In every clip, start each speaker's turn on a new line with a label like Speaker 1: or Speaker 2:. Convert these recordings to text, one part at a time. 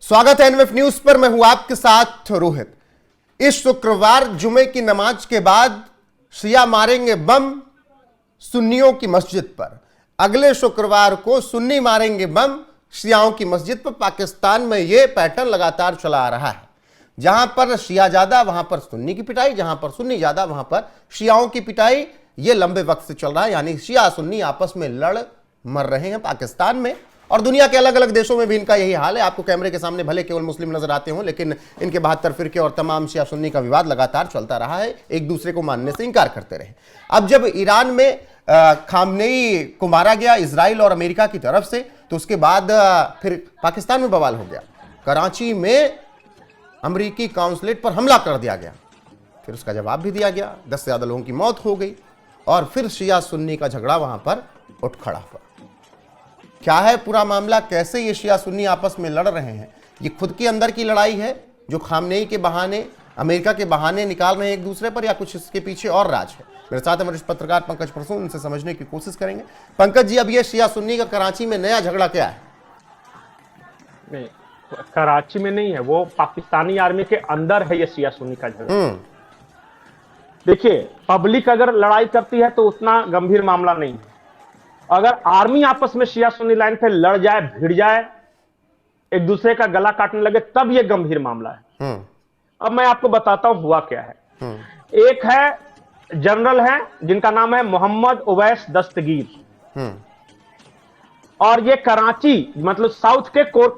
Speaker 1: स्वागत है NF news पर। मैं हूं आपके साथ रोहित। इस शुक्रवार जुमे की नमाज के बाद शिया मारेंगे बम सुन्नियों की मस्जिद पर। अगले शुक्रवार को सुन्नी मारेंगे बम शियाओं की मस्जिद पर। पाकिस्तान में यह पैटर्न लगातार चला आ रहा है। जहां पर शिया ज्यादा वहां पर सुन्नी की पिटाई, जहां पर सुन्नी ज्यादा वहां पर शियाओं की पिटाई। यह लंबे वक्त से चल रहा है, यानी शिया सुन्नी आपस में लड़ मर रहे हैं पाकिस्तान में, और दुनिया के अलग अलग देशों में भी इनका यही हाल है। आपको कैमरे के सामने भले केवल मुस्लिम नजर आते हों, लेकिन इनके 72 फिरके और तमाम शिया सुन्नी का विवाद लगातार चलता रहा है, एक दूसरे को मानने से इनकार करते रहे। अब जब ईरान में खामनेई को मारा गया इजराइल और अमेरिका की तरफ से, तो उसके बाद फिर पाकिस्तान में बवाल हो गया। कराची में अमेरिकी काउंसलेट पर हमला कर दिया गया, फिर उसका जवाब भी दिया गया, 10 से ज्यादा लोगों की मौत हो गई, और फिर शिया सुन्नी का झगड़ा वहां पर उठ खड़ा हुआ। क्या है पूरा मामला, कैसे ये शिया सुन्नी आपस में लड़ रहे हैं? ये खुद के अंदर की लड़ाई है जो खामनेई के बहाने, अमेरिका के बहाने निकाल रहे हैं एक दूसरे पर, या कुछ इसके पीछे और राज है? मेरे साथ हमारे पत्रकार पंकज प्रसून, उनसे समझने की कोशिश करेंगे। पंकज जी, अब ये शिया सुन्नी का कराची में नया झगड़ा क्या है?
Speaker 2: नहीं, कराची में नहीं है, वो पाकिस्तानी आर्मी के अंदर है ये शिया सुन्नी का झगड़ा। देखिए, पब्लिक अगर लड़ाई करती है तो उतना गंभीर मामला नहीं है। अगर आर्मी आपस में शिया सुन्नी लाइन पे लड़ जाए, भिड़ जाए, एक दूसरे का गला काटने लगे, तब यह गंभीर मामला है। अब मैं आपको बताता हूं हुआ क्या है। एक है जनरल है जिनका नाम है मोहम्मद उवैस दस्तगीर, और ये कराची मतलब साउथ के कोर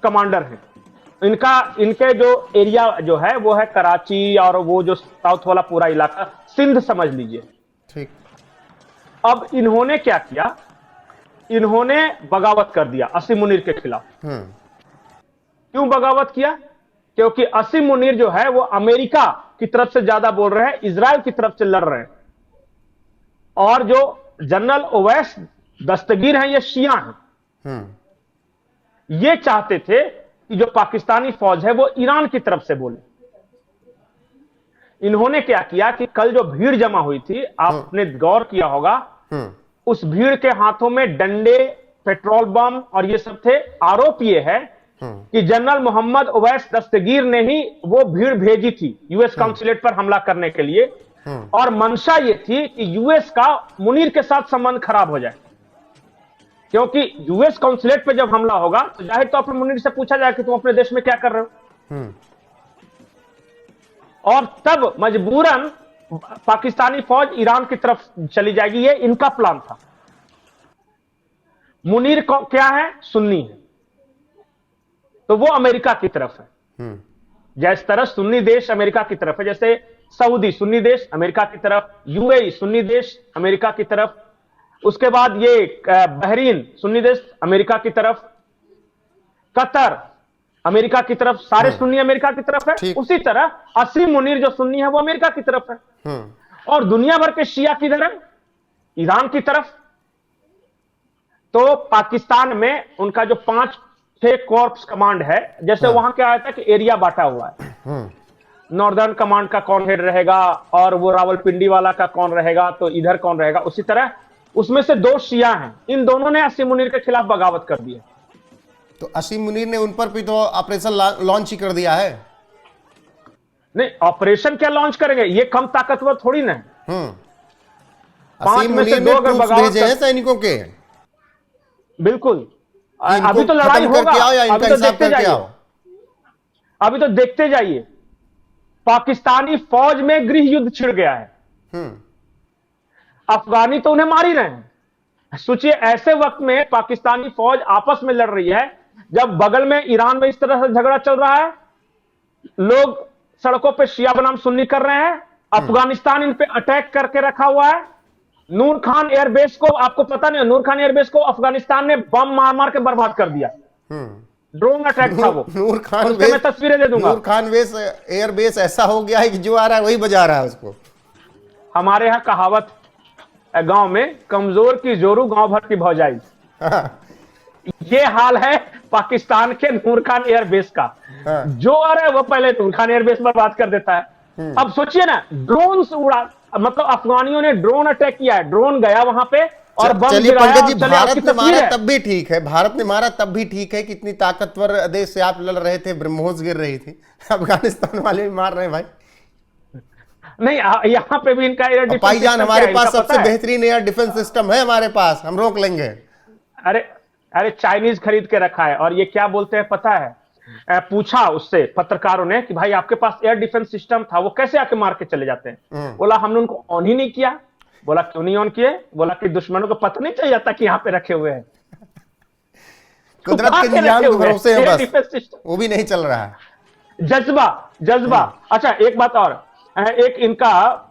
Speaker 2: कमांडर हैं। इनके जो एरिया जो है वो है कराची, और वो जो साउथ वाला पूरा इलाका सिंध समझ लीजिए।
Speaker 1: ठीक।
Speaker 2: अब इन्होंने क्या किया, इन्होंने बगावत कर दिया असीम मुनीर के खिलाफ। क्यों बगावत किया? क्योंकि असीम मुनीर जो है वो अमेरिका की तरफ से ज्यादा बोल रहे हैं, इजराइल की तरफ से लड़ रहे हैं, और जो जनरल ओवैस दस्तगीर हैं ये शिया हैं। ये चाहते थे कि जो पाकिस्तानी फौज है वो ईरान की तरफ से बोले। इन्होंने क्या किया कि कल जो भीड़ जमा हुई थी, आपने गौर किया होगा, उस भीड़ के हाथों में डंडे, पेट्रोल बम और ये सब थे। आरोप ये है कि जनरल मोहम्मद उवैस दस्तगीर ने ही वो भीड़ भेजी थी यूएस काउंसुलेट पर हमला करने के लिए, और मंशा ये थी कि यूएस का मुनीर के साथ संबंध खराब हो जाए। क्योंकि यूएस काउंसुलेट पे जब हमला होगा तो जाहिर तौर पर मुनीर से पूछा जाए कि तुम अपने देश में क्या कर रहे हो, और तब मजबूरन पाकिस्तानी फौज ईरान की तरफ चली जाएगी। ये इनका प्लान था। मुनीर को क्या है, सुन्नी है, तो वो अमेरिका की तरफ है। जिस तरह सुन्नी देश अमेरिका की तरफ है, जैसे सऊदी सुन्नी देश अमेरिका की तरफ, यूएई सुन्नी देश अमेरिका की तरफ, उसके बाद ये बहरीन सुन्नी देश अमेरिका की तरफ, कतर अमेरिका की तरफ, सारे सुन्नी अमेरिका की तरफ है। उसी तरह असीम मुनीर जो सुन्नी है वो अमेरिका की तरफ है, और दुनिया भर के शिया किधर है, ईरान की तरफ। तो पाकिस्तान में उनका जो 5-6 कॉर्प्स कमांड है, जैसे वहां क्या आया था कि एरिया बांटा हुआ है, नॉर्दर्न कमांड का कौन हेड रहेगा, और वो रावलपिंडी वाला का कौन रहेगा, तो इधर कौन रहेगा। उसी तरह उसमें से 2 शिया हैं, इन दोनों ने असीम मुनीर के खिलाफ बगावत कर दी है।
Speaker 1: तो असीम मुनीर ने उन पर भी तो ऑपरेशन लॉन्च ही कर दिया है।
Speaker 2: नहीं, ऑपरेशन क्या लॉन्च करेंगे, ये कम ताकतवर थोड़ी ना है। 5 में से 2 अगर बगावत भेजे हैं
Speaker 1: सैनिकों के,
Speaker 2: बिल्कुल। अभी तो लड़ाई होगा, अभी तो देखते जाइए, अभी तो देखते जाइए। पाकिस्तानी फौज में गृह युद्ध छिड़ गया है। अफगानी तो उन्हें मार ही रहे हैं। सोचिए, ऐसे वक्त में पाकिस्तानी फौज आपस में लड़ रही है, जब बगल में ईरान में इस तरह से झगड़ा चल रहा है, लोग सड़कों पे शिया बनाम सुन्नी कर रहे हैं, अफगानिस्तान इन पे अटैक करके रखा हुआ है। नूर खान एयरबेस को, आपको पता नहीं, नूर खान एयरबेस को अफगानिस्तान ने बम मार मार के बर्बाद कर दिया। ड्रोन अटैक था वो।
Speaker 1: नूर खान
Speaker 2: मैं तस्वीरें दे दूंगा।
Speaker 1: नूर खान एयरबेस ऐसा हो गया है कि जो आ रहा है वही बजा रहा है उसको।
Speaker 2: हमारे यहाँ कहावत गांव में, कमजोर की जोरू गांव भर की भौजाई। ये हाल है पाकिस्तान के नूर खान एयरबेस का। जो आ रहा है वो पहले नूर खान एयरबेस बर्बाद कर देता है। अब सोचिए ना, ड्रोन उड़ा, मतलब अफगानियों ने ड्रोन अटैक किया है, ड्रोन गया वहां पे और बम
Speaker 1: चलिए
Speaker 2: गिराया
Speaker 1: पंकज जी,
Speaker 2: और चले,
Speaker 1: भारत
Speaker 2: आपकी
Speaker 1: ने मारा
Speaker 2: तस्वीर है।
Speaker 1: तब भी ठीक है, भारत ने मारा तब भी ठीक है कि इतनी ताकतवर देश से आप लड़ रहे थे, ब्रह्मोस गिर रही थी। अफगानिस्तान वाले भी मार रहे हैं भाई।
Speaker 2: नहीं, यहाँ पे भी इनका एयर
Speaker 1: और
Speaker 2: डिफेंस
Speaker 1: भाईजान,
Speaker 2: सिस्टम
Speaker 1: हमारे
Speaker 2: क्या है,
Speaker 1: पास
Speaker 2: इनका पता
Speaker 1: सबसे
Speaker 2: है?
Speaker 1: बेहतरीन एयर डिफेंस सिस्टम है हमारे पास, हम रोक लेंगे।
Speaker 2: अरे अरे, चाइनीज खरीद के रखा है। और ये क्या बोलते हैं पता है? पूछा उससे पत्रकारों ने कि भाई आपके पास एयर डिफेंस सिस्टम था, वो कैसे आके मार के चले जाते हैं? बोला हमने उनको ऑन ही नहीं किया। बोला क्यों नहीं ऑन किए? बोला कि दुश्मनों को पता नहीं चल जाता कि यहाँ पे रखे हुए हैं।
Speaker 1: कुदरत के निजाम के भरोसे हैं बस, वो भी नहीं चल रहा है।
Speaker 2: जज्बा जज्बा। अच्छा, एक बात और, एक इनका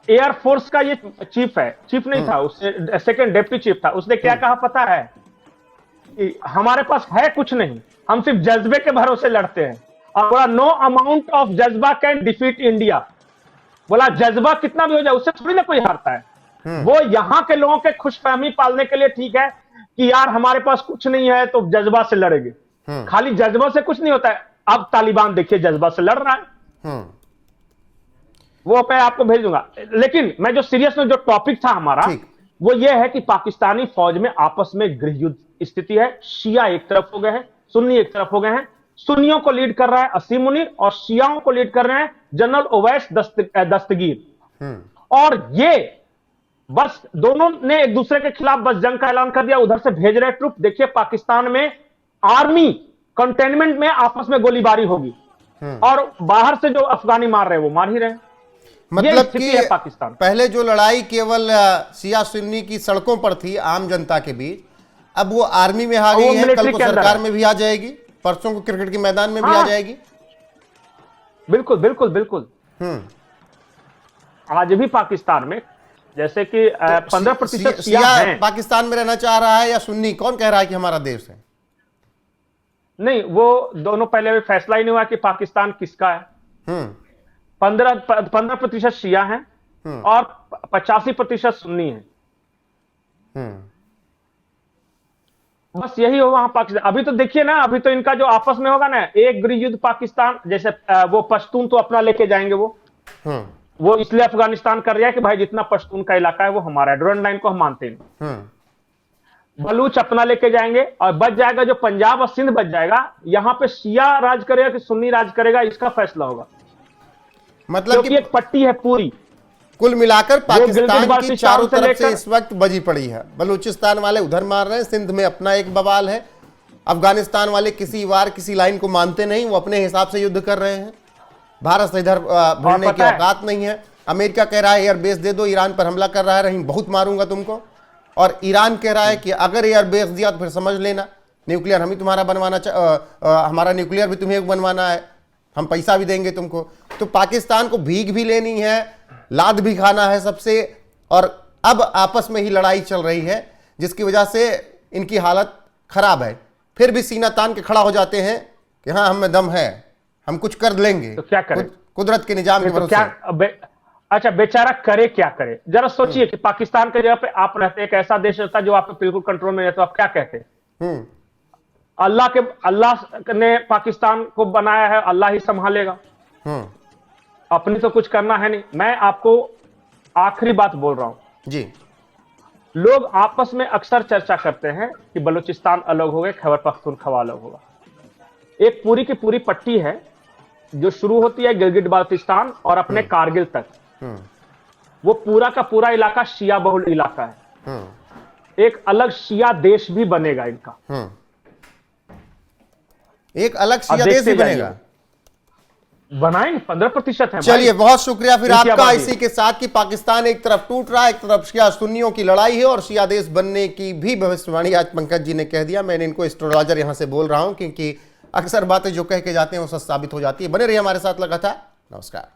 Speaker 2: एयरफोर्स का ये चीफ है, चीफ नहीं था, उससे सेकंड डिप्टी चीफ था। उसने क्या कहा पता है? कि हमारे पास है कुछ नहीं, हम सिर्फ जज्बे के भरोसे लड़ते हैं। और बोला नो अमाउंट ऑफ जज्बा कैन डिफीट इंडिया। बोला जज्बा कितना भी हो जाए उससे थोड़ी ना कोई हारता है। वो यहां के लोगों के खुशफहमी पालने के लिए ठीक है कि यार हमारे पास कुछ नहीं है तो जज्बा से लड़ेंगे। खाली जज्बा से कुछ नहीं होता है। अब तालिबान देखिए जज्बा से लड़ रहा है। वो मैं आपको भेज दूंगा। लेकिन मैं जो सीरियस में जो टॉपिक था हमारा, वो ये है कि पाकिस्तानी फौज में आपस में गृह युद्ध स्थिति है। शिया एक तरफ हो गए हैं, सुन्नी एक तरफ हो गए हैं। सुन्नियों को लीड कर रहा है असीम मुनीर और शियाओं को लीड कर रहे हैं जनरल ओवैस दस्तगीर। और ये बस दोनों ने एक दूसरे के खिलाफ बस जंग का ऐलान कर दिया, उधर से भेज रहे ट्रुप। देखिए पाकिस्तान में आर्मी कंटेनमेंट में आपस में गोलीबारी होगी और बाहर से जो अफगानी मार रहे हैं वो मार ही रहे हैं।
Speaker 1: मतलब कि
Speaker 2: पाकिस्तान
Speaker 1: पहले जो लड़ाई केवल शिया सुन्नी की सड़कों पर थी आम जनता के बीच, अब वो आर्मी में आ गई है, कल को सरकार में भी आ जाएगी, परसों को क्रिकेट के मैदान में भी आ जाएगी।
Speaker 2: बिल्कुल बिल्कुल बिल्कुल। आज भी पाकिस्तान में जैसे कि 15% शिया हैं।
Speaker 1: पाकिस्तान में रहना चाह रहा है या सुन्नी? कौन कह रहा है कि हमारा देश है?
Speaker 2: नहीं, वो दोनों पहले भी फैसला ही नहीं हुआ कि पाकिस्तान किसका है। 15% शिया हैं और 85% सुन्नी हैं। बस यही होगा वहां पाकिस्तान। अभी तो देखिए ना, अभी तो इनका जो आपस में होगा ना, एक गृह युद्ध पाकिस्तान जैसे वो पश्तून तो अपना लेके जाएंगे। वो इसलिए अफगानिस्तान कर रहा है कि भाई जितना पश्तून का इलाका है वो हमारा है, ड्यूरंड लाइन को हम मानते नहीं। बलूच अपना लेके जाएंगे और बच जाएगा जो पंजाब और सिंध बच जाएगा। यहां पे शिया राज करेगा कि सुन्नी राज करेगा, इसका फैसला होगा।
Speaker 1: मतलब कि
Speaker 2: एक पट्टी है पूरी।
Speaker 1: कुल मिलाकर पाकिस्तान की चारों तरफ से इस वक्त बजी पड़ी है। बलूचिस्तान वाले उधर मार रहे हैं, सिंध में अपना एक बवाल है, अफगानिस्तान वाले किसी वार किसी लाइन को मानते नहीं, वो अपने हिसाब से युद्ध कर रहे हैं। भारत से इधर भिड़ने की औकात नहीं है। अमेरिका कह रहा है एयर बेस दे दो, ईरान पर हमला कर रहा है, रहीम बहुत मारूंगा तुमको। और ईरान कह रहा है कि अगर एयर बेस दिया तो फिर समझ लेना न्यूक्लियर हम ही तुम्हारा बनवाना, हमारा न्यूक्लियर भी तुम्हें बनवाना है, हम पैसा भी देंगे तुमको। तो पाकिस्तान को भीख भी लेनी है, लाद भी खाना है सबसे। और अब आपस में ही लड़ाई चल रही है जिसकी वजह से इनकी हालत खराब है। फिर भी सीना तान के खड़ा हो जाते हैं कि हाँ हमें दम है, हम कुछ कर लेंगे।
Speaker 2: तो क्या करें?
Speaker 1: कुदरत के निजाम के भरोसे।
Speaker 2: अच्छा बेचारा करे क्या करे? जरा सोचिए कि पाकिस्तान के जगह पे आप रहते, एक ऐसा देश रहता जो आप पे बिल्कुल कंट्रोल में रहता, तो आप क्या कहते? अल्लाह ने पाकिस्तान को बनाया है, अल्लाह ही संभालेगा, अपनी तो कुछ करना है नहीं। मैं आपको आखिरी बात बोल रहा हूं
Speaker 1: जी।
Speaker 2: लोग आपस में अक्सर चर्चा करते हैं कि बलूचिस्तान अलग हो गए, खैबर पख्तूनख्वा अलग होगा। एक पूरी की पूरी पट्टी है जो शुरू होती है गिलगिट बाल्टिस्तान और अपने कारगिल तक। वो पूरा का पूरा इलाका शिया बहुल इलाका है। एक अलग शिया देश भी बनेगा इनका।
Speaker 1: एक अलग शिया देश भी बनेगा,
Speaker 2: बनाएंगे। 15% है।
Speaker 1: चलिए बहुत शुक्रिया फिर आपका इसी के साथ कि पाकिस्तान एक तरफ टूट रहा है, एक तरफ शिया सुन्नियों की लड़ाई है और शिया देश बनने की भी भविष्यवाणी आज पंकज जी ने कह दिया। मैंने इनको एस्ट्रोलॉजर यहां से बोल रहा हूं क्योंकि अक्सर बातें जो कह के जाते हैं वो सच साबित हो जाती है। बने रहिए हमारे साथ लगातार। नमस्कार।